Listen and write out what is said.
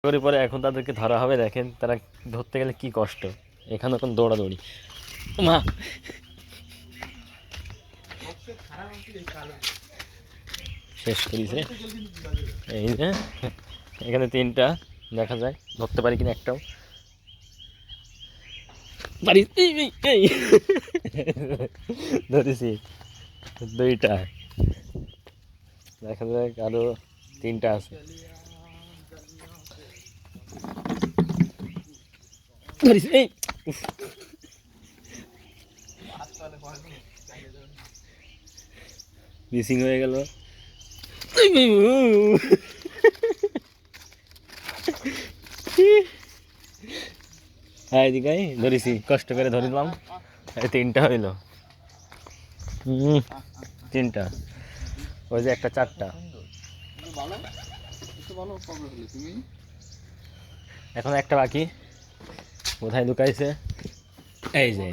করে পরে এখন তাদেরকে ধরা হবে। দেখেন তারা ধরতে গেলে কি কষ্ট, এখানে এখন দৌড়াদৌড়ি। মা শেষ করিছে। এই যে এখানে 3টা দেখা যায়, ধরতে পারি কিনা একটাও পারি। এই ধরেছি 2টা, দেখা যাক আরো 3টা আছে। ধরিস এই মিসিং হয়ে গেল। হ্যাঁ এদিকে ধরেছি, কষ্ট করে ধরিলাম। 3টা হইল। 3টা, ওই যে একটা 4টা। এখন একটা বাকি, কোথায় লুকাইছে? এই যে